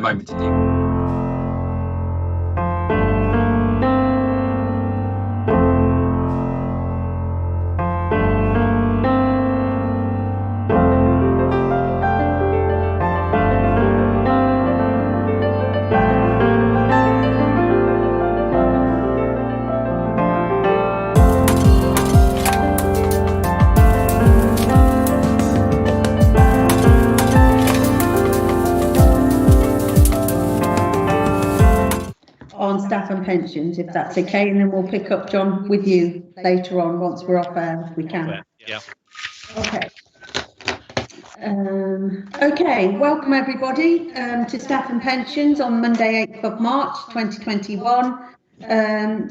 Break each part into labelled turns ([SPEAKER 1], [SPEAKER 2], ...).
[SPEAKER 1] moment to do.
[SPEAKER 2] On staff and pensions, if that's okay, and then we'll pick up, John, with you later on once we're off air, if we can.
[SPEAKER 3] Yeah.
[SPEAKER 2] Okay. Okay, welcome everybody to staff and pensions on Monday, 8th of March 2021.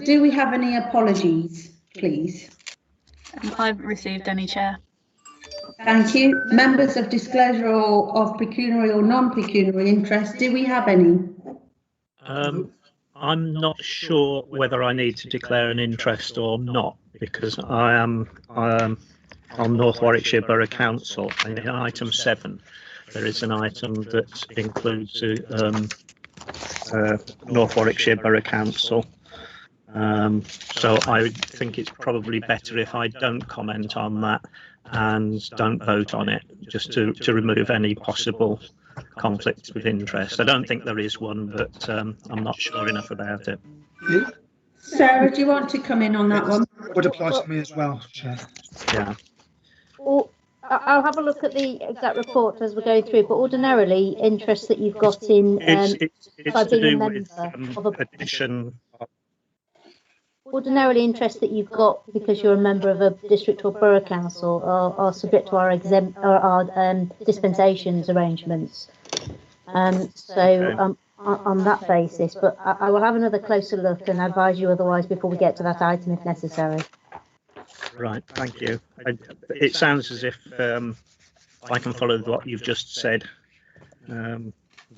[SPEAKER 2] Do we have any apologies, please?
[SPEAKER 4] I haven't received any, Chair.
[SPEAKER 2] Thank you. Members of disclosure of pecuniary or non-pecuniary interest, do we have any?
[SPEAKER 3] I'm not sure whether I need to declare an interest or not, because I am on North Warwickshire Borough Council, and in item 7 there is an item that includes North Warwickshire Borough Council. So I think it's probably better if I don't comment on that and don't vote on it, just to remove any possible conflicts with interest. I don't think there is one, but I'm not sure enough about it.
[SPEAKER 2] Sarah, do you want to come in on that one?
[SPEAKER 5] Would apply to me as well, Chair.
[SPEAKER 3] Yeah.
[SPEAKER 6] Well, I'll have a look at the exact report as we're going through, but ordinarily interest that you've got in
[SPEAKER 3] It's
[SPEAKER 6] by
[SPEAKER 3] to
[SPEAKER 6] being a
[SPEAKER 3] do
[SPEAKER 6] member
[SPEAKER 3] with
[SPEAKER 6] of a
[SPEAKER 3] addition.
[SPEAKER 6] ordinarily interest that you've got because you're a member of a district or borough council are subject to our dispensations arrangements. On that basis, but I will have another closer look and advise you otherwise before we get to that item if necessary.
[SPEAKER 3] Right, thank you. It sounds as if I can follow what you've just said,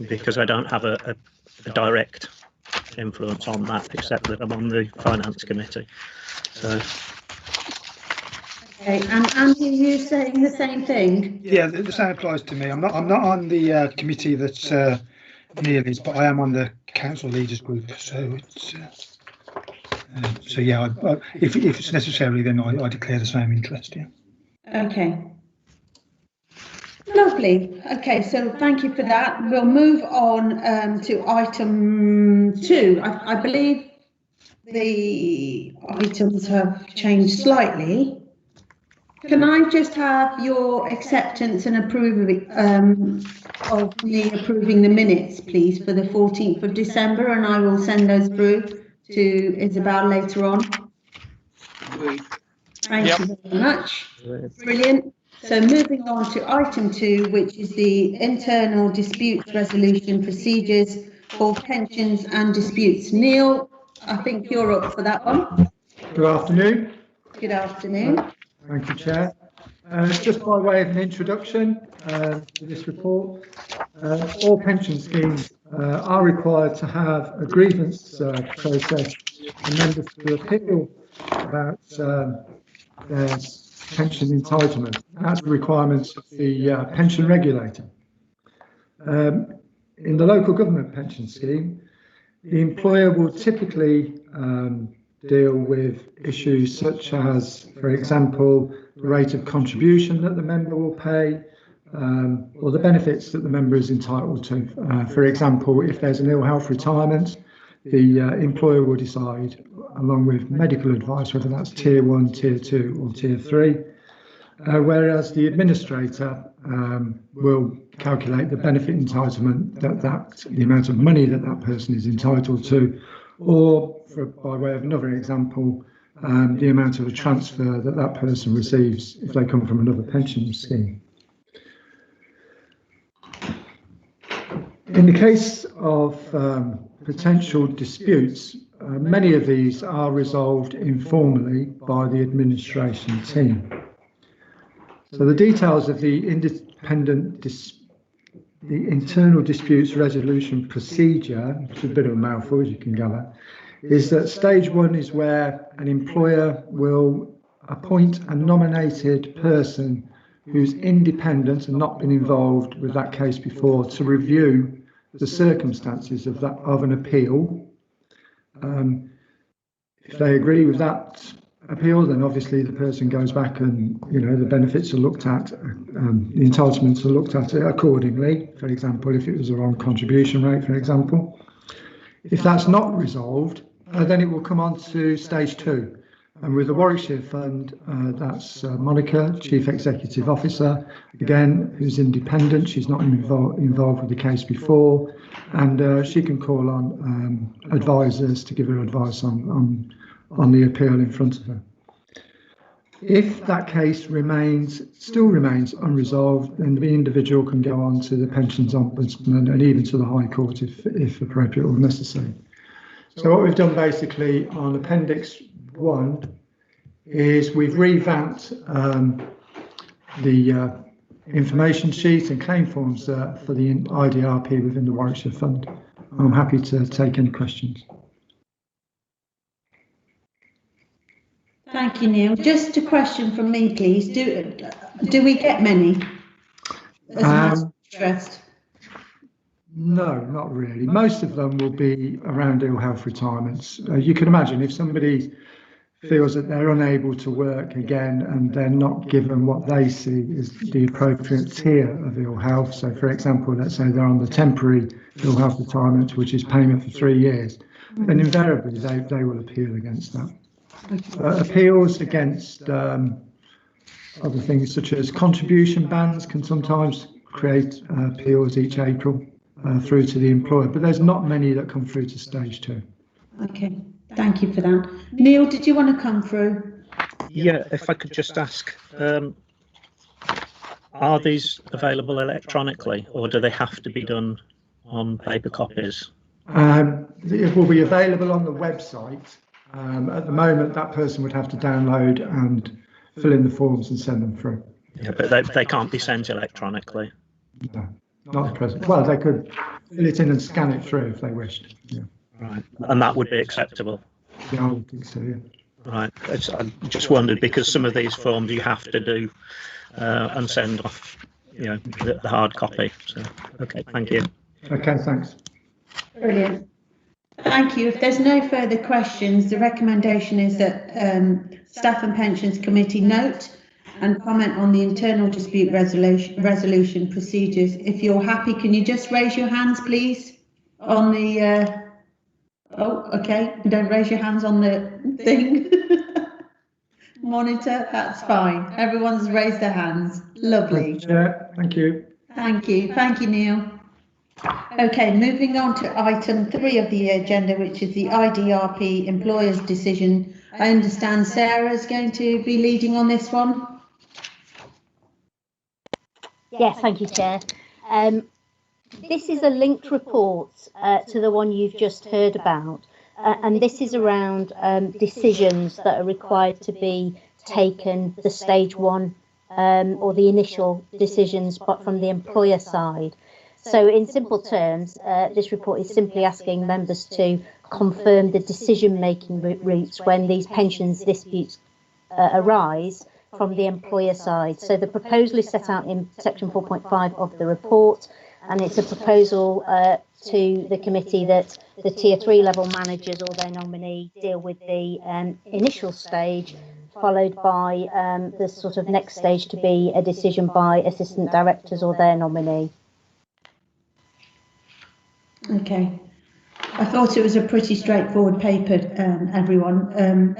[SPEAKER 3] because I don't have a direct influence on that, except that I'm on the finance committee. So.
[SPEAKER 2] Okay, and Andy, are you saying the same thing?
[SPEAKER 5] Yeah, the same applies to me. I'm not on the committee that's Neely's, but I am on the council leaders group. So it's so yeah. If it's necessary, then I declare the same interest. Yeah.
[SPEAKER 2] Okay. Lovely. Okay, so thank you for that. We'll move on to item 2. I believe the items have changed slightly. Can I just have your acceptance and approval of me approving the minutes, please, for the 14th of December, and I will send those through to Isabel later on. Thank you very much. Brilliant. So moving on to item 2, which is the internal disputes resolution procedures for pensions and disputes. Neil, I think you're up for that one.
[SPEAKER 7] Good afternoon.
[SPEAKER 2] Good afternoon.
[SPEAKER 7] Thank you, Chair. Just by way of an introduction to this report, all pension schemes are required to have a grievance process and members to appeal about their pension entitlement. That's the requirements of the pension regulator. In the local government pension scheme, the employer will typically deal with issues such as, for example, the rate of contribution that the member will pay, or the benefits that the member is entitled to. For example, if there's an ill health retirement, the employer will decide, along with medical advice, whether that's tier 1, tier 2 or tier 3, whereas the administrator will calculate the benefit entitlement, the amount of money that that person is entitled to, or by way of another example, the amount of a transfer that that person receives if they come from another pension scheme. In the case of potential disputes, many of these are resolved informally by the administration team. So the details of the internal disputes resolution procedure, which is a bit of a mouthful as you can gather, is that stage 1 is where an employer will appoint a nominated person who's independent and not been involved with that case before to review the circumstances of an appeal. If they agree with that appeal, then obviously the person goes back and, the benefits are looked at, the entitlements are looked at accordingly. For example, if it was a wrong contribution rate, for example. If that's not resolved, then it will come on to stage 2. And with the Warwickshire Fund, that's Monica, Chief Executive Officer, again, who's independent. She's not involved with the case before, and she can call on advisors to give her advice on the appeal in front of her. If that case still remains unresolved, then the individual can go on to the Pensions Ombudsman and even to the High Court if appropriate or necessary. So what we've done basically on Appendix 1 is we've revamped the information sheet and claim forms for the IDRP within the Warwickshire Fund. I'm happy to take any questions.
[SPEAKER 2] Thank you, Neil. Just a question from me, please. Do we get many? Interest?
[SPEAKER 7] No, not really. Most of them will be around ill health retirements. You can imagine if somebody feels that they're unable to work again and they're not given what they see is the appropriate tier of ill health. So, for example, let's say they're on the temporary ill health retirement, which is payment for 3 years, then invariably they will appeal against that. Appeals against other things such as contribution bans can sometimes create appeals each April through to the employer, but there's not many that come through to stage 2.
[SPEAKER 2] Okay, thank you for that. Neil, did you want to come through?
[SPEAKER 3] Yeah, if I could just ask, are these available electronically, or do they have to be done on paper copies?
[SPEAKER 7] It will be available on the website. At the moment, that person would have to download and fill in the forms and send them through.
[SPEAKER 3] Yeah, but they can't be sent electronically.
[SPEAKER 7] No, not at present. Well, they could fill it in and scan it through if they wished. Yeah.
[SPEAKER 3] Right, and that would be acceptable.
[SPEAKER 7] Yeah, I would think so. Yeah.
[SPEAKER 3] Right, I just wondered because some of these forms you have to do and send off, the hard copy. So, okay, thank you.
[SPEAKER 7] Okay, thanks.
[SPEAKER 2] Brilliant. Thank you. If there's no further questions, the recommendation is that Staff and Pensions Committee note and comment on the internal dispute resolution procedures. If you're happy, can you just raise your hands, please, on the... Oh, okay. Don't raise your hands on the thing. Monitor, that's fine. Everyone's raised their hands. Lovely.
[SPEAKER 7] Yeah, thank you.
[SPEAKER 2] Thank you. Thank you, Neil. Okay, moving on to item 3 of the agenda, which is the IDRP employer's decision. I understand Sarah's going to be leading on this one.
[SPEAKER 6] Yes, thank you, Chair. This is a linked report to the one you've just heard about, and this is around decisions that are required to be taken, the stage 1 or the initial decisions but from the employer side. So in simple terms, this report is simply asking members to confirm the decision-making routes when these pensions disputes arise from the employer side. So the proposal is set out in section 4.5 of the report, and it's a proposal to the committee that the tier 3 level managers or their nominee deal with the initial stage, followed by the sort of next stage to be a decision by assistant directors or their nominee.
[SPEAKER 2] Okay. I thought it was a pretty straightforward paper, everyone.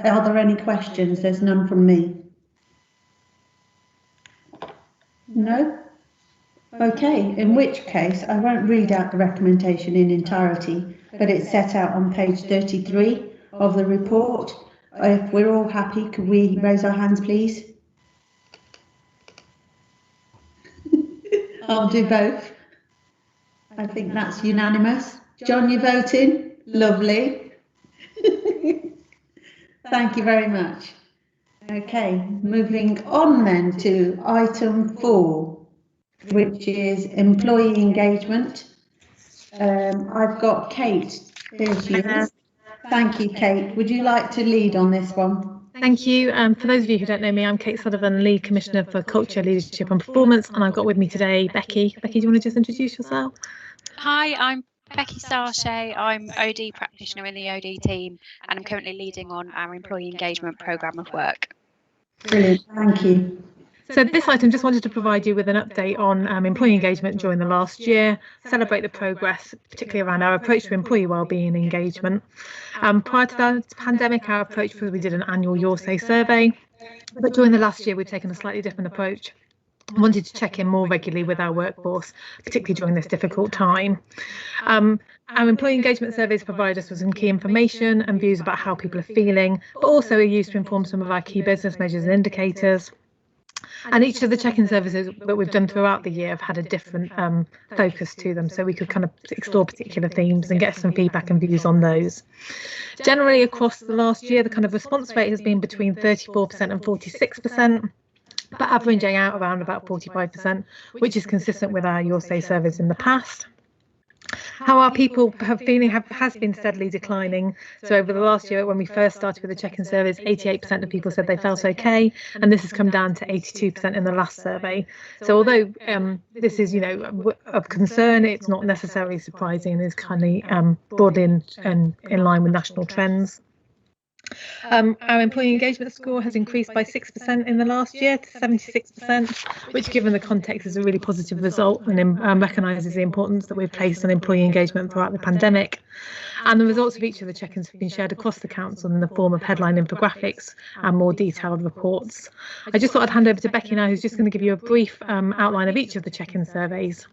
[SPEAKER 2] Are there any questions? There's none from me. No? Okay, in which case I won't read out the recommendation in entirety, but it's set out on page 33 of the report. If we're all happy, could we raise our hands, please? I'll do both. I think that's unanimous. John, you voting? Lovely. Thank you very much. Okay, moving on then to item 4, which is employee engagement. I've got Kate. There she is. Thank you, Kate. Would you like to lead on this one?
[SPEAKER 1] Thank you. For those of you who don't know me, I'm Kate Sullivan, Lead Commissioner for Culture, Leadership and Performance, and I've got with me today Becky. Becky, do you want to just introduce yourself?
[SPEAKER 8] Hi, I'm Becky Starshea. I'm OD practitioner in the OD team, and I'm currently leading on our employee engagement programme of work.
[SPEAKER 2] Brilliant, thank you.
[SPEAKER 1] So this item just wanted to provide you with an update on employee engagement during the last year, celebrate the progress, particularly around our approach to employee wellbeing and engagement. Prior to the pandemic, our approach was we did an annual Your Say survey, but during the last year, we've taken a slightly different approach. Wanted to check in more regularly with our workforce, particularly during this difficult time. Our employee engagement surveys provide us with some key information and views about how people are feeling, but also are used to inform some of our key business measures and indicators. And each of the check-in services that we've done throughout the year have had a different focus to them, so we could kind of explore particular themes and get some feedback and views on those. Generally, across the last year, the kind of response rate has been between 34% and 46%. but averaging out around about 45%, which is consistent with our Your Say surveys in the past. How our people have been has been steadily declining. So over the last year, when we first started with the check-in surveys, 88% of people said they felt okay, and this has come down to 82% in the last survey. So although this is, of concern, it's not necessarily surprising and is kind of broadly in line with national trends. Our employee engagement score has increased by 6% in the last year to 76%, which given the context is a really positive result and recognises the importance that we've placed on employee engagement throughout the pandemic. And the results of each of the check-ins have been shared across the council in the form of headline infographics and more detailed reports. I just thought I'd hand over to Becky now, who's just going to give you a brief outline of each of the check-in surveys.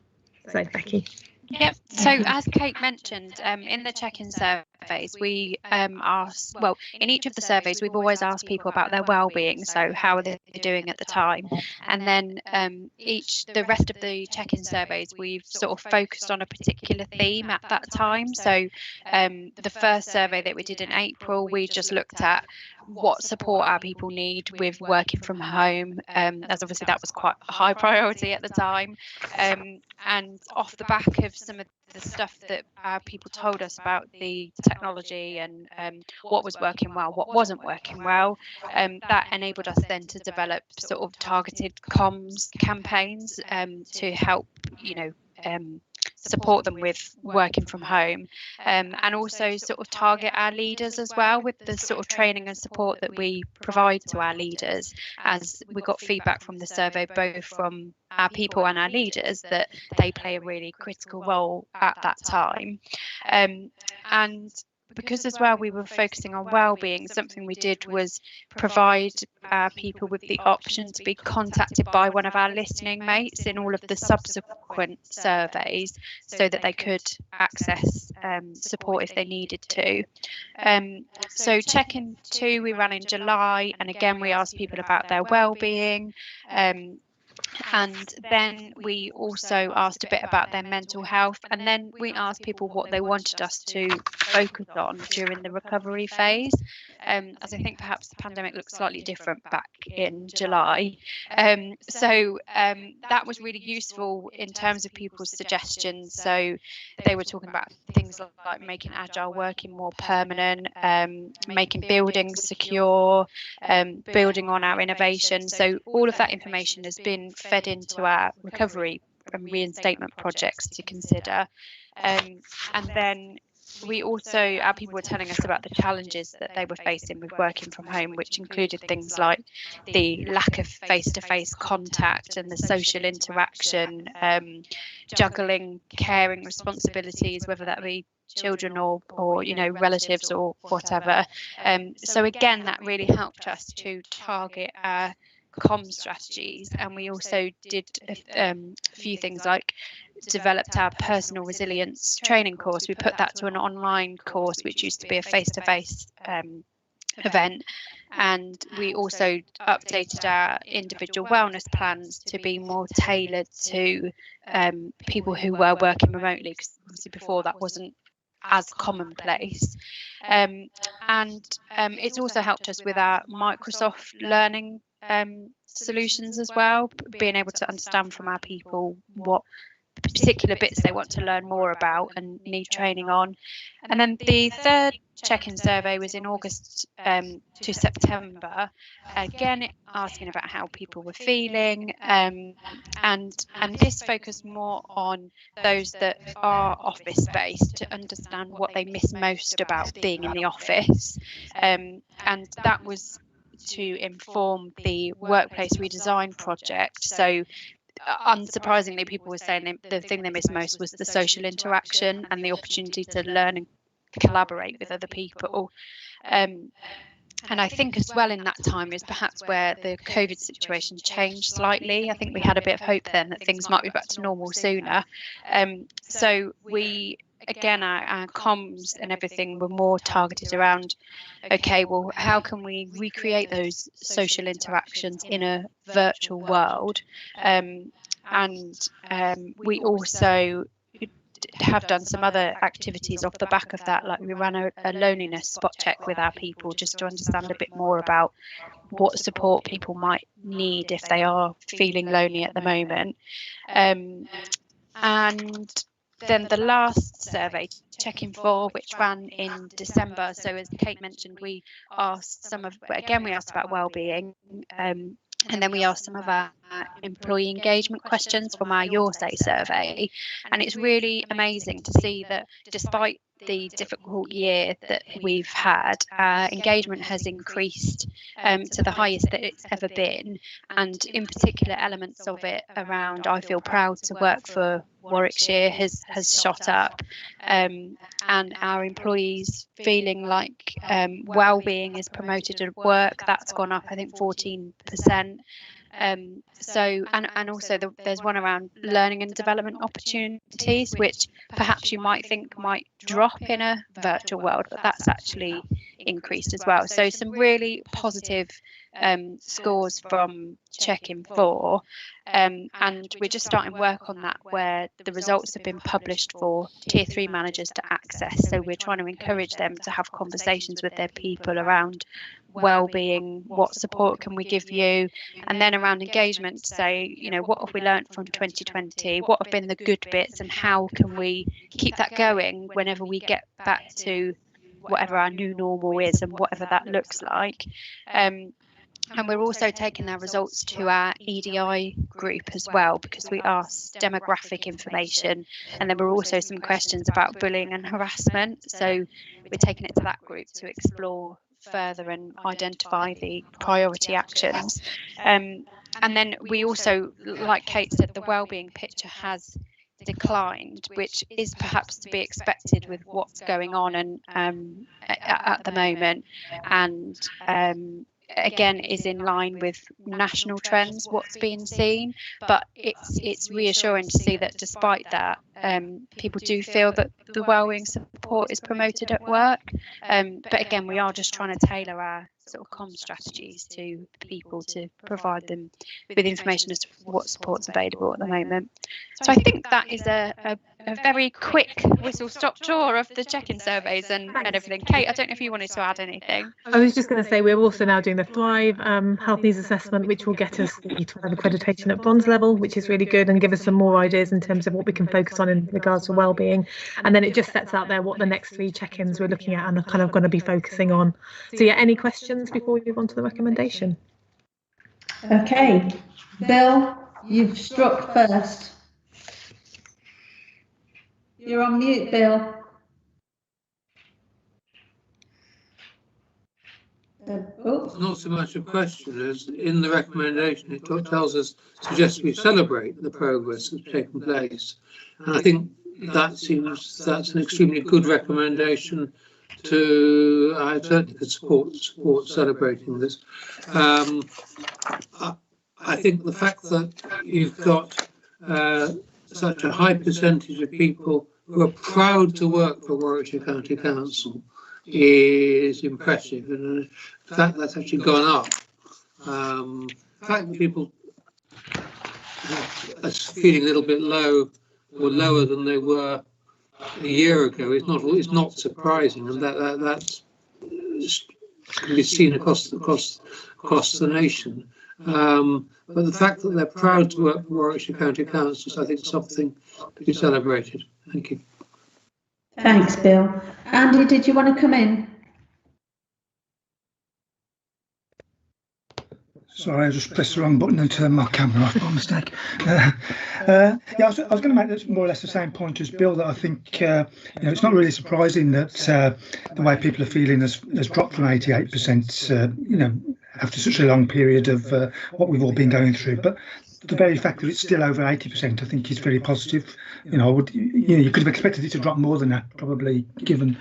[SPEAKER 1] So Becky.
[SPEAKER 8] Yep. So as Kate mentioned, in the check-in surveys, we asked, well, in each of the surveys, we've always asked people about their well-being. So how are they doing at the time? And then the rest of the check-in surveys, we've sort of focused on a particular theme at that time. So the first survey that we did in April, we just looked at what support our people need with working from home, as obviously that was quite a high priority at the time. And off the back of some of the stuff that our people told us about the technology and what was working well, what wasn't working well, that enabled us then to develop sort of targeted comms campaigns to help, support them with working from home, and also sort of target our leaders as well with the sort of training and support that we provide to our leaders, as we got feedback from the survey both from our people and our leaders that they play a really critical role at that time. And because as well we were focusing on well-being, something we did was provide our people with the option to be contacted by one of our listening mates in all of the subsequent surveys so that they could access support if they needed to. So check-in 2 we ran in July, and again we asked people about their well-being. And then we also asked a bit about their mental health, and then we asked people what they wanted us to focus on during the recovery phase, as I think perhaps the pandemic looked slightly different back in July. So that was really useful in terms of people's suggestions. So they were talking about things like making agile working more permanent, making buildings secure, building on our innovation. So all of that information has been fed into our recovery and reinstatement projects to consider. And then we also, our people were telling us about the challenges that they were facing with working from home, which included things like the lack of face-to-face contact and the social interaction, juggling caring responsibilities, whether that be children or relatives or whatever. So again, that really helped us to target our comm strategies, and we also did a few things like developed our personal resilience training course. We put that to an online course, which used to be a face-to-face event, and we also updated our individual wellness plans to be more tailored to people who were working remotely, because obviously before that wasn't as commonplace. And it's also helped us with our Microsoft learning solutions as well, being able to understand from our people what particular bits they want to learn more about and need training on. And then the third check-in survey was in August to September, again asking about how people were feeling, and this focused more on those that are office based to understand what they miss most about being in the office, and that was to inform the workplace redesign project. So unsurprisingly, people were saying the thing they missed most was the social interaction and the opportunity to learn and collaborate with other people. And I think as well in that time is perhaps where the COVID situation changed slightly. I think we had a bit of hope then that things might be back to normal sooner. So we, again, our comms and everything were more targeted around, okay, well, how can we recreate those social interactions in a virtual world? We also have done some other activities off the back of that, like we ran a loneliness spot check with our people just to understand a bit more about what support people might need if they are feeling lonely at the moment. And then the last survey, Check-in 4, which ran in December. So as Kate mentioned, we asked we asked about wellbeing, and then we asked some of our employee engagement questions from our Your Say survey. And it's really amazing to see that despite the difficult year that we've had, engagement has increased to the highest that it's ever been, and in particular elements of it around I feel proud to work for Warwickshire has shot up, and our employees feeling like well-being is promoted at work, that's gone up I think 14%. And also there's one around learning and development opportunities, which perhaps you might think might drop in a virtual world, but that's actually increased as well. So some really positive scores from Check-in 4, and we're just starting work on that, where the results have been published for Tier 3 managers to access. So we're trying to encourage them to have conversations with their people around well-being, what support can we give you, and then around engagement, say, you know, what have we learned from 2020, what have been the good bits, and how can we keep that going whenever we get back to whatever our new normal is and whatever that looks like. And we're also taking our results to our EDI group as well, because we asked demographic information, and there were also some questions about bullying and harassment. So we're taking it to that group to explore further and identify the priority actions. And then we also, like Kate said, the wellbeing picture has declined, which is perhaps to be expected with what's going on and at the moment, and again is in line with national trends, what's being seen. But it's reassuring to see that despite that, people do feel that the wellbeing support is promoted at work. But again, we are just trying to tailor our sort of comm strategies to people to provide them with information as to what support's available at the moment. So I think that is a very quick whistle-stop tour of the check-in surveys and everything. Kate, I don't know if you wanted to add anything.
[SPEAKER 1] I was just going to say we're also now doing the Thrive Health Needs Assessment, which will get us the Thrive accreditation at bronze level, which is really good and give us some more ideas in terms of what we can focus on in regards to wellbeing. And then it just sets out there what the next 3 check-ins we're looking at and are kind of going to be focusing on. So yeah, any questions before we move on to the recommendation?
[SPEAKER 2] Okay, Bill, you've struck first. You're on mute, Bill.
[SPEAKER 9] It's not so much a question as in the recommendation it suggests we celebrate the progress that's taken place, and I think that's an extremely good recommendation. I certainly could support celebrating this. I think the fact that you've got such a high percentage of people who are proud to work for Warwickshire County Council is impressive, and the fact that's actually gone up. The fact that people are feeling a little bit low or lower than they were a year ago is not surprising, and that's can be seen across the nation. But the fact that they're proud to work for Warwickshire County Council is, I think, something to be celebrated. Thank you.
[SPEAKER 2] Thanks, Bill. Andy, did you want to come in?
[SPEAKER 5] Sorry, I just pressed the wrong button and turned my camera off by mistake. Yeah, I was going to make more or less the same point as Bill, that I think it's not really surprising that the way people are feeling has dropped from 88%, after such a long period of what we've all been going through. But the very fact that it's still over 80%, I think, is very positive. You could have expected it to drop more than that, probably, given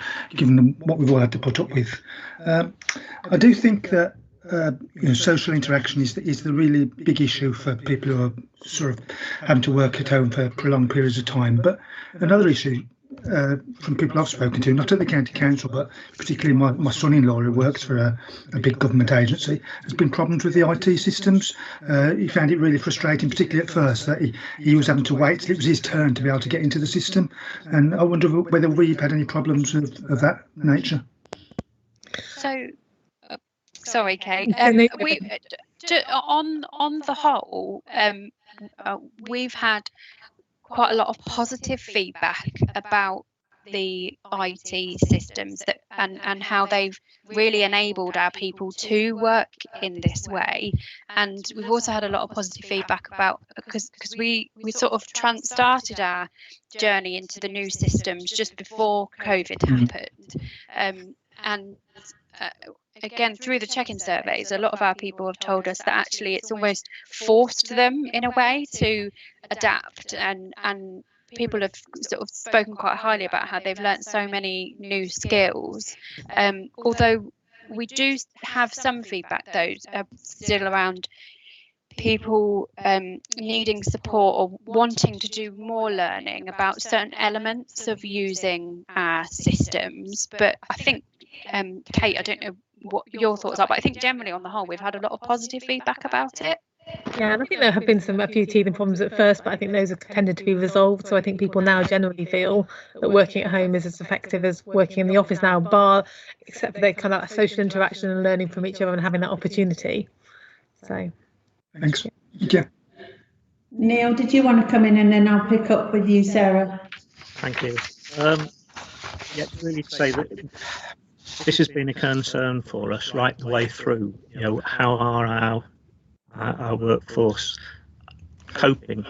[SPEAKER 5] what we've all had to put up with. I do think that social interaction is the really big issue for people who are sort of having to work at home for prolonged periods of time. But another issue from people I've spoken to, not at the county council, but particularly my son-in-law, who works for a big government agency, has been problems with the IT systems. He found it really frustrating, particularly at first, that he was having to wait till it was his turn to be able to get into the system. And I wonder whether we've had any problems of that nature.
[SPEAKER 8] So, sorry, Kate. On the whole, we've had quite a lot of positive feedback about the IT systems and how they've really enabled our people to work in this way. And we've also had a lot of positive feedback about, because we sort of started our journey into the new systems just before COVID happened. Again, through the check-in surveys, a lot of our people have told us that actually it's almost forced them in a way to adapt, and people have sort of spoken quite highly about how they've learnt so many new skills. Although we do have some feedback, though, still around people needing support or wanting to do more learning about certain elements of using our systems. But I think, Kate, I don't know what your thoughts are, but I think generally on the whole we've had a lot of positive feedback about it.
[SPEAKER 1] Yeah, and I think there have been a few teething problems at first, but I think those have tended to be resolved. So I think people now generally feel that working at home is as effective as working in the office now, except for the kind of social interaction and learning from each other and having that opportunity. So
[SPEAKER 5] thanks. Yeah.
[SPEAKER 2] Neil, did you want to come in, and then I'll pick up with you, Sarah?
[SPEAKER 3] Thank you. Really to say that this has been a concern for us right the way through. How are our workforce coping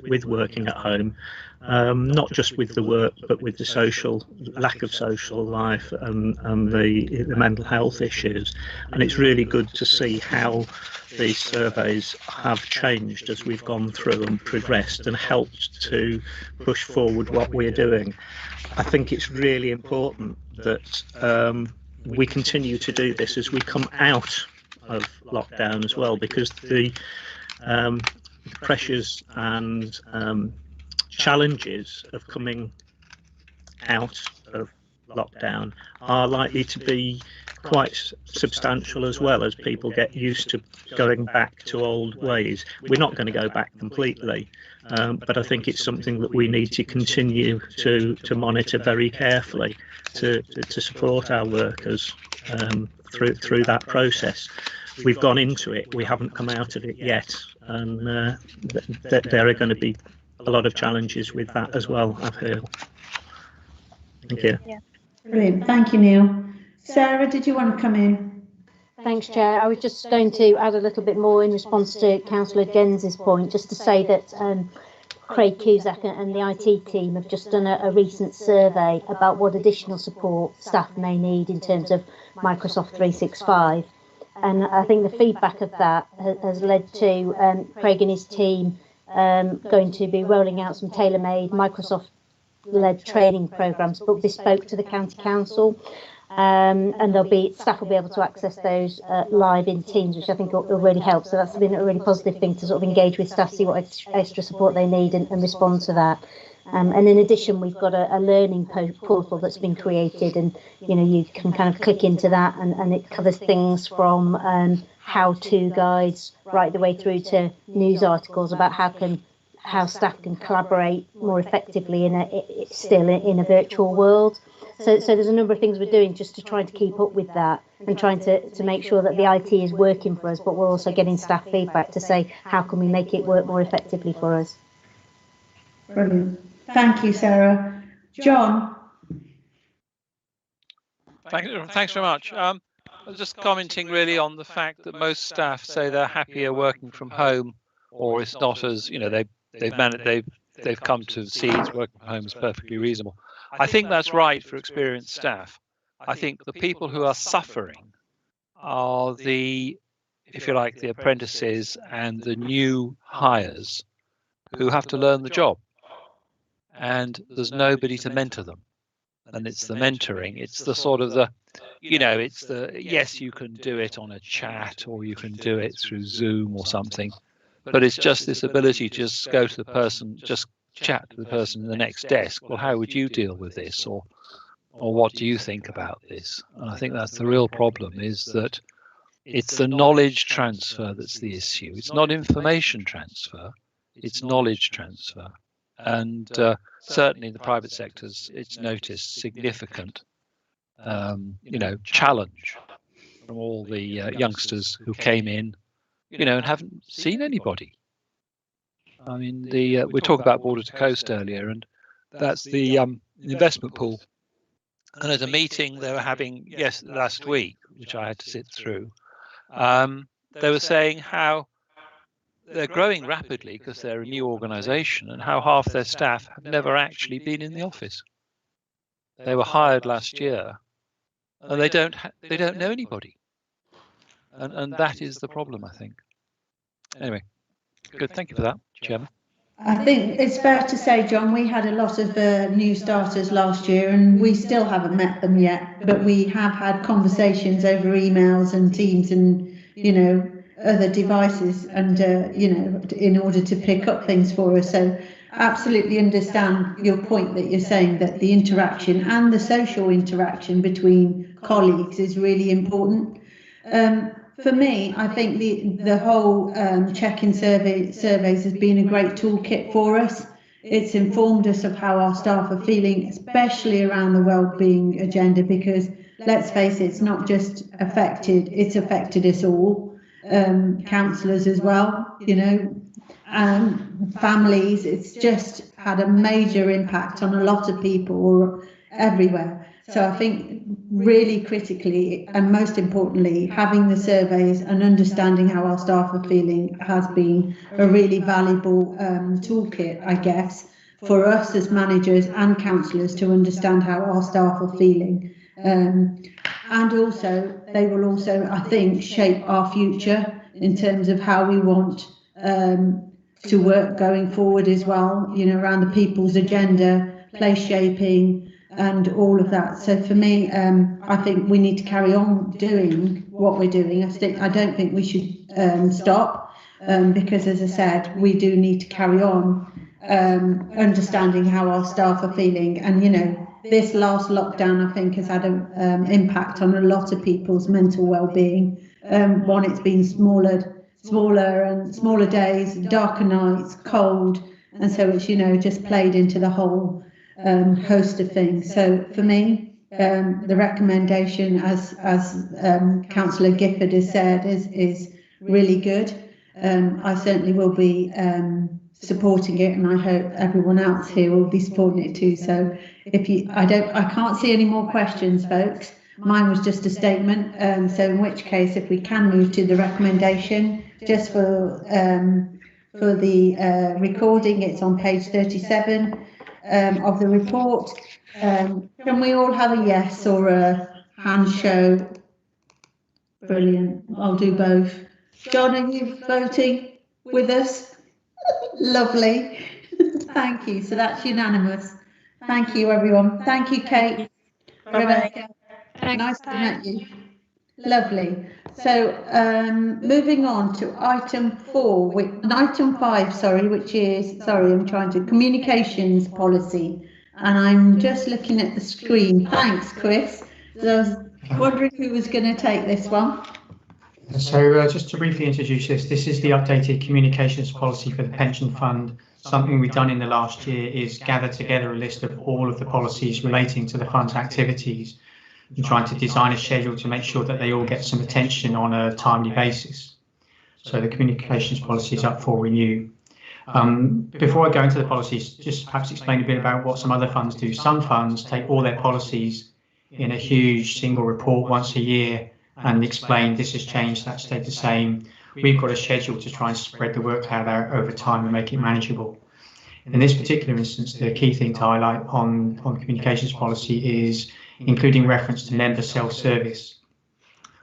[SPEAKER 3] with working at home, not just with the work, but with the lack of social life and the mental health issues. And it's really good to see how these surveys have changed as we've gone through and progressed and helped to push forward what we're doing. I think it's really important that we continue to do this as we come out of lockdown as well, because the pressures and challenges of coming out of lockdown are likely to be quite substantial, as well as people get used to going back to old ways. We're not going to go back completely, but I think it's something that we need to continue to monitor very carefully to support our workers through that process. We've gone into it, we haven't come out of it yet, and there are going to be a lot of challenges with that as well, I feel. Thank you.
[SPEAKER 2] Yeah. Brilliant, thank you, Neil. Sarah, did you want to come in?
[SPEAKER 6] Thanks, Chair. I was just going to add a little bit more in response to Councillor Jens's point, just to say that Craig Cusack and the IT team have just done a recent survey about what additional support staff may need in terms of Microsoft 365. And I think the feedback of that has led to Craig and his team going to be rolling out some tailor-made Microsoft-led training programmes, but bespoke to the county council. And staff will be able to access those live in Teams, which I think will really help. So that's been a really positive thing to sort of engage with staff, see what extra support they need, and respond to that. And in addition, we've got a learning portal that's been created, and you can kind of click into that, and it covers things from how-to guides right the way through to news articles about how staff can collaborate more effectively in a virtual world. So there's a number of things we're doing just to try to keep up with that and trying to make sure that the IT is working for us, but we're also getting staff feedback to say how can we make it work more effectively for us.
[SPEAKER 2] Brilliant. Thank you, Sarah. John?
[SPEAKER 10] Thanks very much. I was just commenting really on the fact that most staff say they're happier working from home, or it's not as, you know, they've come to see it's working from home is perfectly reasonable. I think that's right for experienced staff. I think the people who are suffering are the, if you like, the apprentices and the new hires who have to learn the job. And there's nobody to mentor them. And it's the mentoring, it's the sort of the, you know, it's the, yes, you can do it on a chat or you can do it through Zoom or something, but it's just this ability to just go to the person, just chat to the person in the next desk. Well, how would you deal with this? Or what do you think about this? And I think that's the real problem, is that it's the knowledge transfer that's the issue. It's not information transfer, it's knowledge transfer. And certainly in the private sectors, it's noticed significant, you know, challenge from all the youngsters who came in, you know, and haven't seen anybody. I mean, we talked about border to coast earlier, and that's the investment pool. And at a meeting they were having last week, which I had to sit through, they were saying how they're growing rapidly because they're a new organisation, and how half their staff have never actually been in the office. They were hired last year, and they don't know anybody, and that is the problem, I think. Anyway, good. Thank you for that, Chairman.
[SPEAKER 2] I think it's fair to say, John, we had a lot of new starters last year, and we still haven't met them yet, but we have had conversations over emails and Teams and, you know, other devices, and you know, in order to pick up things for us. So absolutely understand your point that you're saying, that the interaction and the social interaction between colleagues is really important. For me, I think the whole check-in surveys has been a great toolkit for us. It's informed us of how our staff are feeling, especially around the wellbeing agenda, because let's face it, it's not just it's affected us all. Councillors as well, you know, and families. It's just had a major impact on a lot of people everywhere. So I think really critically, and most importantly, having the surveys and understanding how our staff are feeling has been a really valuable toolkit, I guess, for us as managers and councillors to understand how our staff are feeling. And also, they will also, I think, shape our future in terms of how we want to work going forward as well, you know, around the people's agenda, place shaping and all of that. So for me, I think we need to carry on doing what we're doing. I don't think we should stop because, as I said, we do need to carry on understanding how our staff are feeling. And, you know, this last lockdown, I think, has had an impact on a lot of people's mental well-being. One, it's been smaller days, darker nights, cold, and so it's, you know, just played into the whole host of things. So for me, the recommendation, as Councillor Gifford has said, is really good. I certainly will be supporting it, and I hope everyone else here will be supporting it too. So I can't see any more questions, folks. Mine was just a statement. So in which case, if we can move to the recommendation, just for the recording, it's on page 37 of the report. Can we all have a yes or a hand show? Brilliant. I'll do both. John, are you voting with us? Lovely. Thank you. So that's unanimous. Thank you, everyone. Thank you, Kate. Rebecca. Nice to meet you. Lovely. So moving on to item 5, sorry, which is, I'm trying to, communications policy. And I'm just looking at the screen. Thanks, Chris. So I was wondering who was going to take this one.
[SPEAKER 11] So just to briefly introduce this is the updated communications policy for the pension fund something we've done in the last year is gather together a list of all of the policies relating to the fund's activities and trying to design a schedule to make sure that they all get some attention on a timely basis. So the communications policy is up for renew. Before I go into the policies, just perhaps explain a bit about what some other funds do. Some funds take all their policies in a huge single report once a year and explain this has changed, that stayed the same. We've got a schedule to try and spread the workload out over time and make it manageable. In this particular instance, the key thing to highlight on communications policy is including reference to member self-service,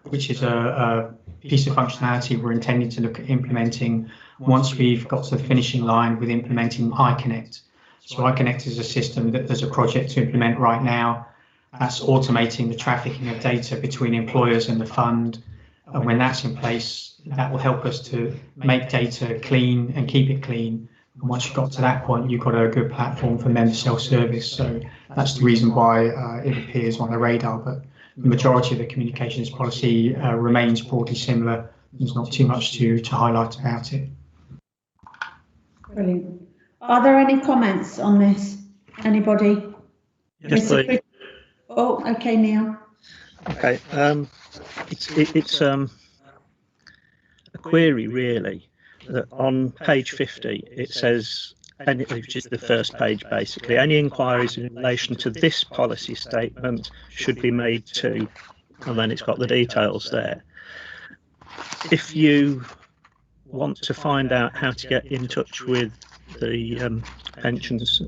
[SPEAKER 11] which is a piece of functionality we're intending to look at implementing once we've got to the finishing line with implementing iConnect. So iConnect is a system that there's a project to implement right now. That's automating the trafficking of data between employers and the fund. And when that's in place, that will help us to make data clean and keep it clean. And once you've got to that point, you've got a good platform for member self-service. So that's the reason why it appears on the radar. But the majority of the communications policy remains broadly similar. There's not too much to highlight about it.
[SPEAKER 2] Brilliant. Are there any comments on this? Anybody?
[SPEAKER 3] Yes, please.
[SPEAKER 2] Oh, okay, Neil.
[SPEAKER 3] Okay, it's a query really, that on page 50 it says, which is the first page basically, any inquiries in relation to this policy statement should be made to, and then it's got the details there. If you want to find out how to get in touch with the pensions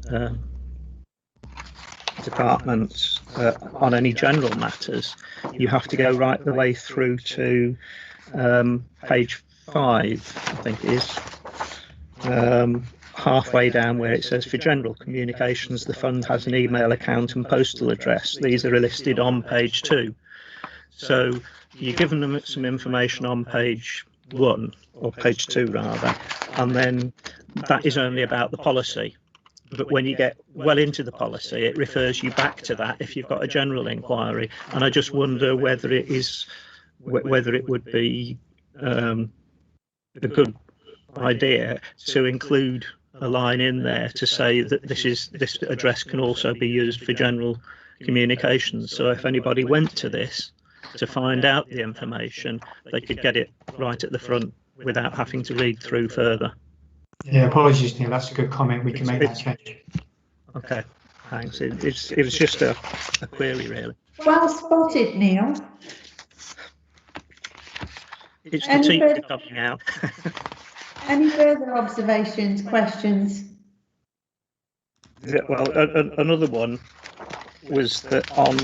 [SPEAKER 3] department on any general matters, you have to go right the way through to page 5, I think it is, halfway down where it says for general communications the fund has an email account and postal address. These are listed on page 2. So you're given them some information on page 1, or page 2 rather, and then that is only about the policy. But when you get well into the policy, it refers you back to that if you've got a general inquiry. And I just wonder whether it would be a good idea to include a line in there to say that this address can also be used for general communications. So if anybody went to this to find out the information, they could get it right at the front without having to read through further.
[SPEAKER 11] Yeah, apologies, Neil. That's a good comment. We can make that change.
[SPEAKER 3] Okay, thanks. It was just a query, really.
[SPEAKER 2] Well spotted, Neil.
[SPEAKER 3] It's the teacher coming out.
[SPEAKER 2] Any further observations, questions?
[SPEAKER 3] Well, another one was that on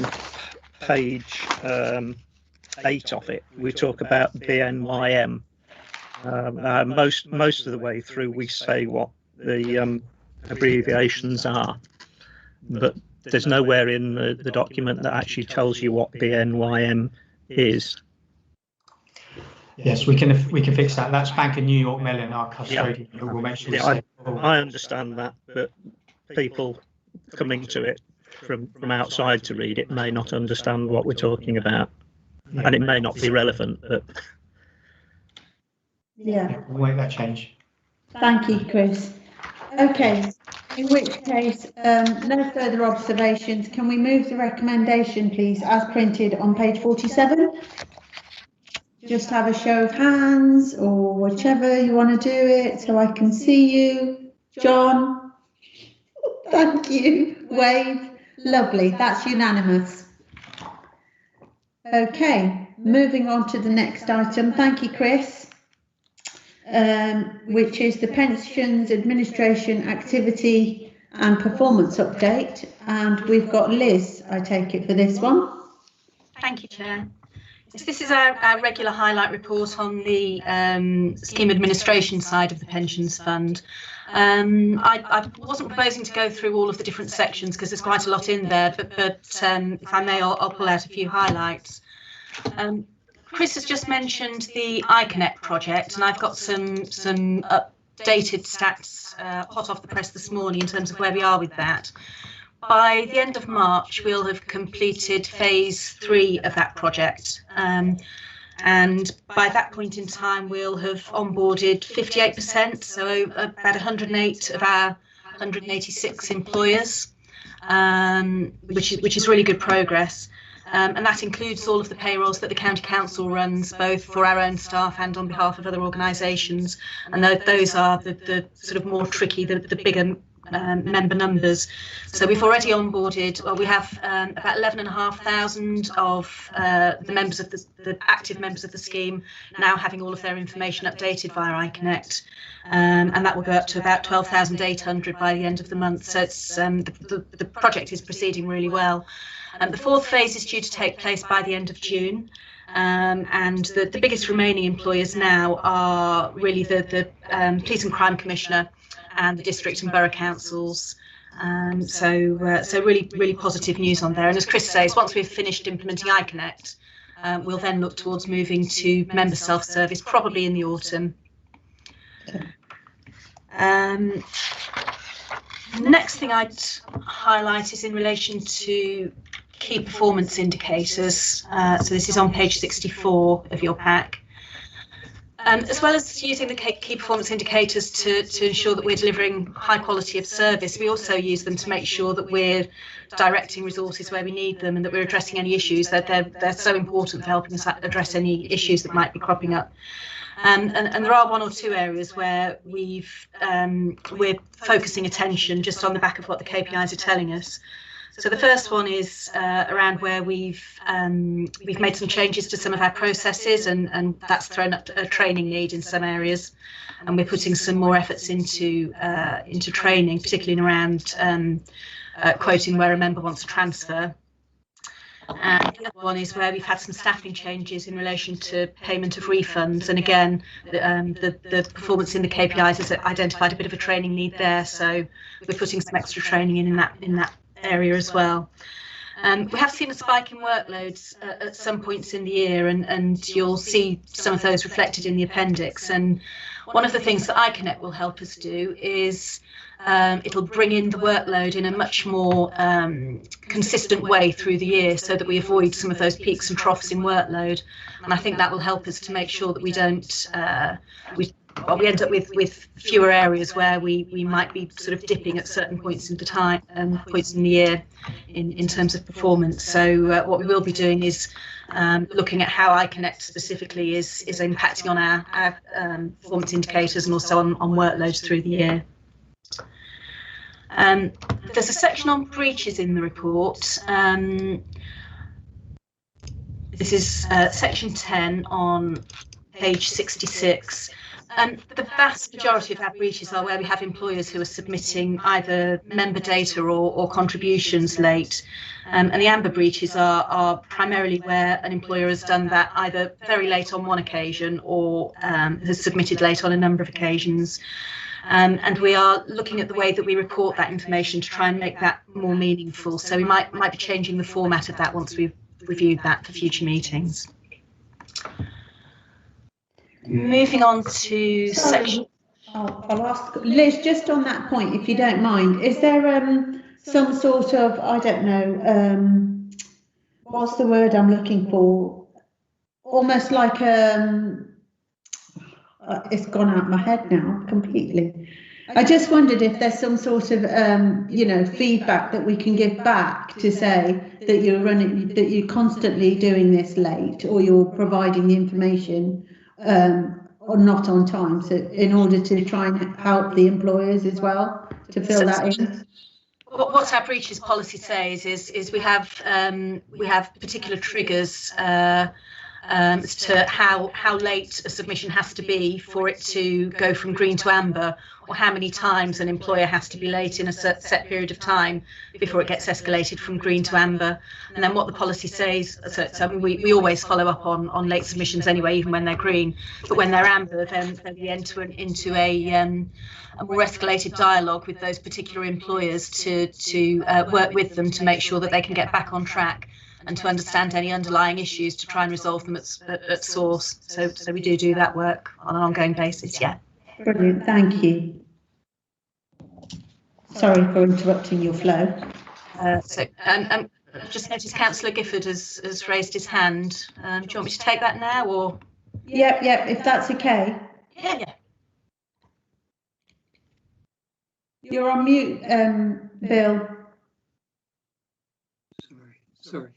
[SPEAKER 3] page 8 of it, we talk about BNYM. Most of the way through we say what the abbreviations are, but there's nowhere in the document that actually tells you what BNYM is.
[SPEAKER 11] Yes, we can fix that. That's Bank of New York Mellon, our custodian. Yeah. We'll make sure
[SPEAKER 3] I understand that, but people coming to it from outside to read it may not understand what we're talking about, and it may not be relevant, but
[SPEAKER 2] yeah,
[SPEAKER 11] we'll make that change.
[SPEAKER 2] Thank you, Chris. Okay, in which case, no further observations. Can we move the recommendation, please, as printed on page 47? Just have a show of hands or whichever you want to do it so I can see you. John, thank you. Wave, lovely, that's unanimous. Okay, moving on to the next item. Thank you, Chris. Which is the Pensions Administration Activity and Performance Update. And we've got Liz, I take it, for this one.
[SPEAKER 12] Thank you, Chair. So this is our regular highlight report on the scheme administration side of the pensions fund. I wasn't proposing to go through all of the different sections because there's quite a lot in there, but if I may, I'll pull out a few highlights. Chris has just mentioned the iConnect project, and I've got some updated stats hot off the press this morning in terms of where we are with that. By the end of March, we'll have completed phase 3 of that project. And by that point in time, we'll have onboarded 58%, so about 108 of our 186 employers, which is really good progress. And that includes all of the payrolls that the County Council runs, both for our own staff and on behalf of other organisations. And those are the sort of more tricky, the bigger member numbers. So we've already onboarded, well, we have about 11,500 of the members of the active members of the scheme now having all of their information updated via iConnect. And that will go up to about 12,800 by the end of the month. So it's the project is proceeding really well. The fourth phase is due to take place by the end of June. And the biggest remaining employers now are really the Police and Crime Commissioner and the district and borough councils. So really positive news on there. And as Chris says, once we've finished implementing iConnect, we'll then look towards moving to member self-service, probably in the autumn. The next thing I'd highlight is in relation to key performance indicators. So this is on page 64 of your pack. As well as using the key performance indicators to ensure that we're delivering high quality of service, we also use them to make sure that we're directing resources where we need them and that we're addressing any issues. They're so important for helping us address any issues that might be cropping up. And there are one or two areas where we're focusing attention just on the back of what the KPIs are telling us. So the first one is around where we've made some changes to some of our processes, and that's thrown up a training need in some areas, and we're putting some more efforts into training, particularly around quoting where a member wants to transfer. And the other one is where we've had some staffing changes in relation to payment of refunds, and again the performance in the KPIs has identified a bit of a training need there, so we're putting some extra training in that area as well. We have seen a spike in workloads at some points in the year, and you'll see some of those reflected in the appendix. And one of the things that iConnect will help us do is it'll bring in the workload in a much more consistent way through the year, so that we avoid some of those peaks and troughs in workload. And I think that will help us to make sure that we don't we end up with fewer areas where we might be sort of dipping at certain points in the time points in the year in terms of performance. So what we will be doing is looking at how iConnect specifically is impacting on our performance indicators and also on workloads through the year. There's a section on breaches in the report. This is section 10 on page 66. The vast majority of our breaches are where we have employers who are submitting either member data or contributions late. And the amber breaches are primarily where an employer has done that either very late on one occasion or has submitted late on a number of occasions. And we are looking at the way that we report that information to try and make that more meaningful. So we might be changing the format of that once we've reviewed that for future meetings. Moving on to section.
[SPEAKER 2] I'll ask Liz, just on that point, if you don't mind, is there some sort of, I don't know, what's the word I'm looking for? Almost like it's gone out of my head now completely. I just wondered if there's some sort of feedback that we can give back to say that you're constantly doing this late, or you're providing the information or not on time, so in order to try and help the employers as well to fill that in.
[SPEAKER 12] What our breaches policy says is we have particular triggers as to how late a submission has to be for it to go from green to amber, or how many times an employer has to be late in a set period of time before it gets escalated from green to amber. And then what the policy says, so we always follow up on late submissions anyway, even when they're green, but when they're amber, then we enter into a more escalated dialogue with those particular employers to work with them to make sure that they can get back on track and to understand any underlying issues to try and resolve them at source. So we do that work on an ongoing basis, yeah.
[SPEAKER 2] Brilliant, thank you. Sorry for interrupting your flow.
[SPEAKER 12] just noticed Councillor Gifford has raised his hand. Do you want me to take that now, or?
[SPEAKER 2] Yep, if that's okay.
[SPEAKER 12] Yeah.
[SPEAKER 2] You're on mute, Bill.
[SPEAKER 9] Sorry.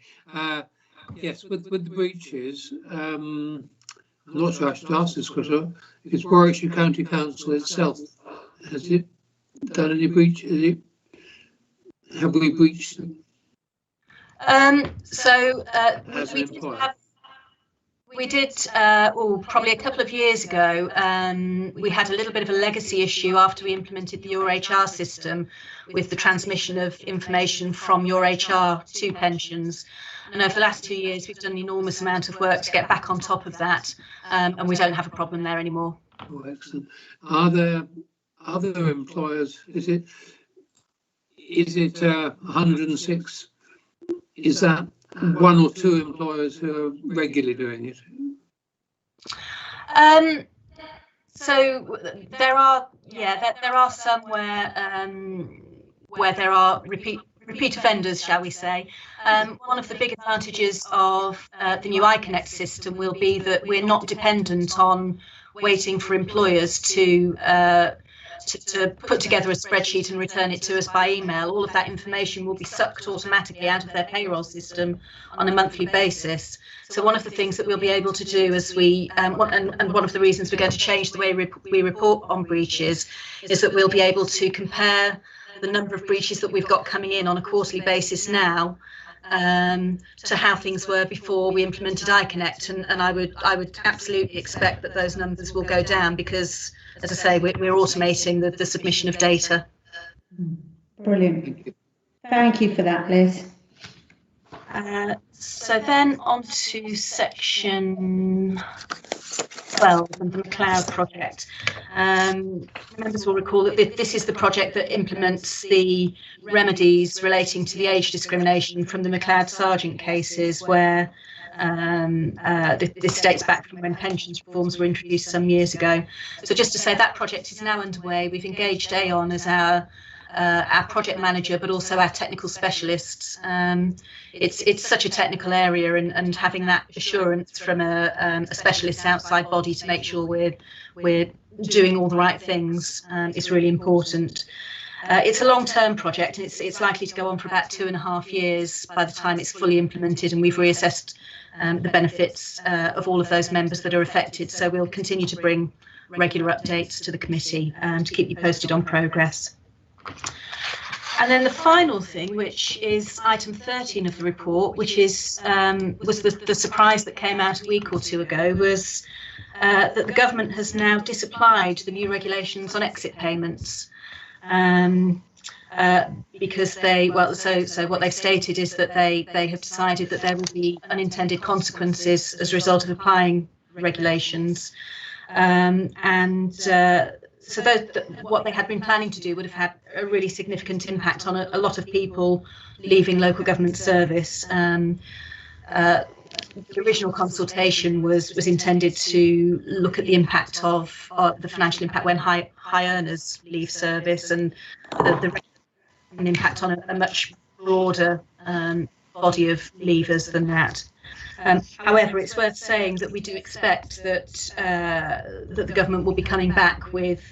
[SPEAKER 9] Yes, with the breaches, I'm not sure I should ask this question. Is Warwickshire County Council itself, has it done any breach? Have we breached them?
[SPEAKER 12] We did probably a couple of years ago. We had a little bit of a legacy issue after we implemented the Your HR system with the transmission of information from Your HR to pensions. And over the last 2 years, we've done an enormous amount of work to get back on top of that, and we don't have a problem there anymore.
[SPEAKER 9] Oh, excellent. Are there other employers? Is it 106? Is that one or two employers who are regularly doing it?
[SPEAKER 12] So there are some where there are repeat offenders, shall we say. One of the big advantages of the new iConnect system will be that we're not dependent on waiting for employers to put together a spreadsheet and return it to us by email. All of that information will be sucked automatically out of their payroll system on a monthly basis. So one of the things that we'll be able to do as and one of the reasons we're going to change the way we report on breaches is that we'll be able to compare the number of breaches that we've got coming in on a quarterly basis now to how things were before we implemented iConnect, and I would absolutely expect that those numbers will go down because, as I say, we're automating the submission of data.
[SPEAKER 2] Brilliant. Thank you for that, Liz.
[SPEAKER 12] So then on to section 12 and the McLeod project. Members will recall that this is the project that implements the remedies relating to the age discrimination from the McLeod Sargent cases, where this dates back from when pensions reforms were introduced some years ago. So just to say, that project is now underway. We've engaged Aon as our project manager, but also our technical specialists. It's such a technical area, and having that assurance from a specialist outside body to make sure we're doing all the right things is really important. It's a long-term project, and it's likely to go on for about 2.5 years by the time it's fully implemented, and we've reassessed the benefits of all of those members that are affected. So we'll continue to bring regular updates to the committee to keep you posted on progress. And then the final thing, which is item 13 of the report, which is was the surprise that came out a week or two ago, was that the government has now disapplied the new regulations on exit payments. Because so what they've stated is that they have decided that there will be unintended consequences as a result of applying regulations, so what they had been planning to do would have had a really significant impact on a lot of people leaving local government service. The original consultation was intended to look at the impact of the financial impact when high earners leave service, and the impact on a much broader body of leavers than that. However, it's worth saying that we do expect that the government will be coming back with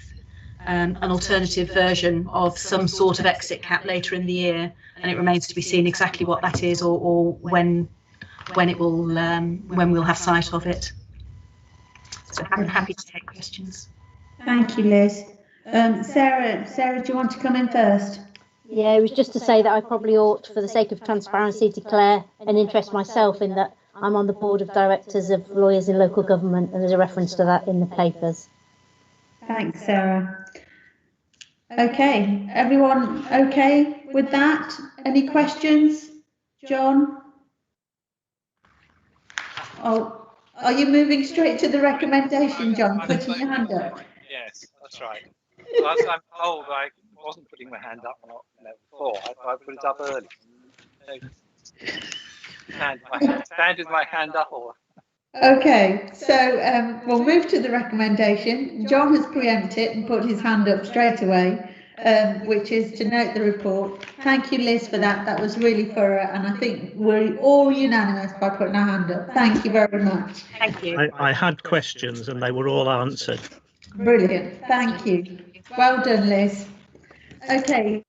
[SPEAKER 12] an alternative version of some sort of exit cap later in the year, and it remains to be seen exactly what that is or when we'll have sight of it. So I'm happy to take questions.
[SPEAKER 2] Thank you, Liz. Sarah, do you want to come in first?
[SPEAKER 6] Yeah, it was just to say that I probably ought, for the sake of transparency, declare an interest myself in that I'm on the board of directors of Lawyers in Local Government, and there's a reference to that in the papers.
[SPEAKER 2] Thanks, Sarah. Okay, everyone okay with that? Any questions? John? Oh, are you moving straight to the recommendation, John, putting your hand up?
[SPEAKER 10] Yes, that's right. Last I'm told I wasn't putting my hand up before. I put it up early. Stand with my hand up.
[SPEAKER 2] Okay, so we'll move to the recommendation. John has preempted and put his hand up straight away. which is to note the report. Thank you, Liz, for that. That was really thorough, and I think we're all unanimous by putting our hand up. Thank you very much.
[SPEAKER 12] Thank you.
[SPEAKER 3] I had questions and they were all answered.
[SPEAKER 2] Brilliant. Thank you. Well done, Liz. Okay,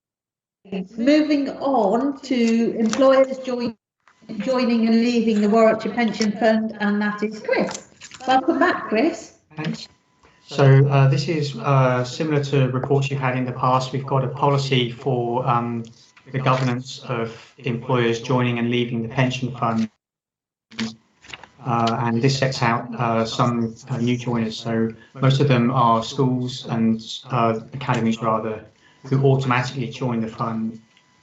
[SPEAKER 2] moving on to employers joining and leaving the Warwickshire Pension Fund, and that is Chris. Welcome back, Chris.
[SPEAKER 11] Thanks. So this is similar to reports you've had in the past. We've got a policy for the governance of employers joining and leaving the pension fund. And this sets out some new joiners. So most of them are schools and academies, rather, who automatically join the fund.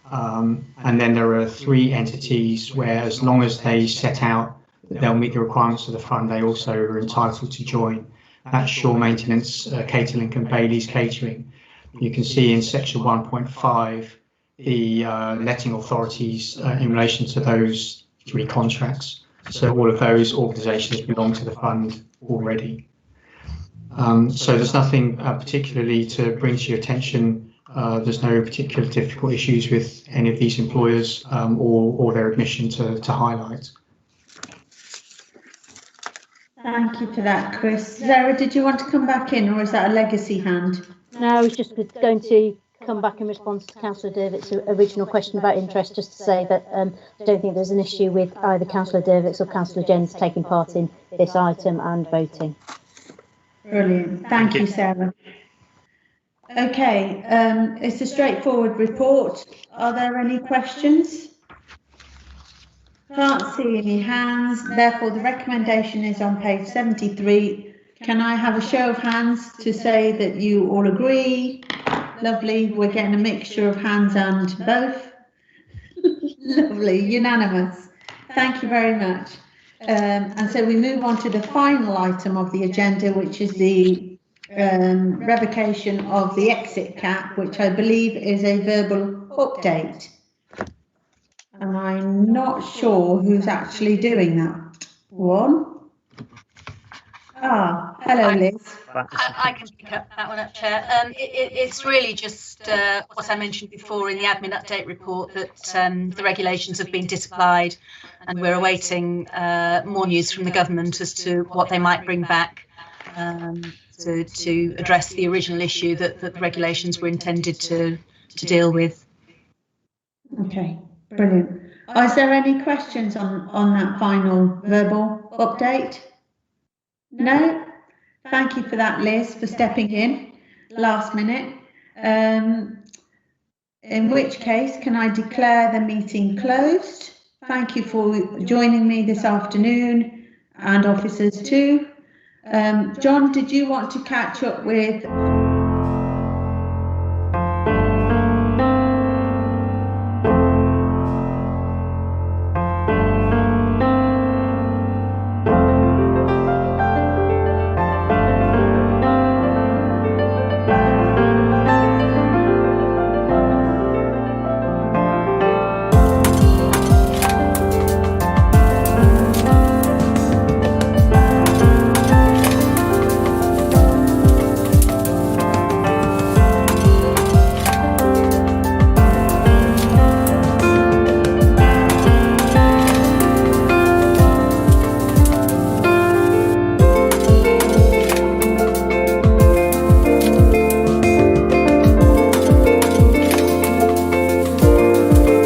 [SPEAKER 11] And then there are 3 entities where, as long as they set out that they'll meet the requirements of the fund, they also are entitled to join. That's Shore Maintenance, Caterlink and Bailey's Catering. You can see in section 1.5 the letting authorities in relation to those 3 contracts. So all of those organisations belong to the fund already. So there's nothing particularly to bring to your attention. There's no particular difficult issues with any of these employers or their admission to highlight.
[SPEAKER 2] Thank you for that, Chris. Sarah, did you want to come back in, or is that a legacy hand?
[SPEAKER 6] No, I was just going to come back in response to Councillor Dervick's original question about interest, just to say that I don't think there's an issue with either Councillor Dervick's or Councillor Jens taking part in this item and voting.
[SPEAKER 2] Brilliant. Thank you, Sarah. Okay, it's a straightforward report. Are there any questions? Can't see any hands, therefore the recommendation is on page 73. Can I have a show of hands to say that you all agree? Lovely, we're getting a mixture of hands and both. Lovely, unanimous. Thank you very much. And so we move on to the final item of the agenda, which is the revocation of the exit cap, which I believe is a verbal update. And I'm not sure who's actually doing that one. Ah, hello, Liz.
[SPEAKER 12] I can pick up that one up, Chair. It's really just what I mentioned before in the admin update report, that the regulations have been disapplied, and we're awaiting more news from the government as to what they might bring back to address the original issue that the regulations were intended to deal with.
[SPEAKER 2] Okay, brilliant. Is there any questions on that final verbal update? No? Thank you for that, Liz, for stepping in last minute. In which case, can I declare the meeting closed? Thank you for joining me this afternoon, and officers too. John, did you want to catch up with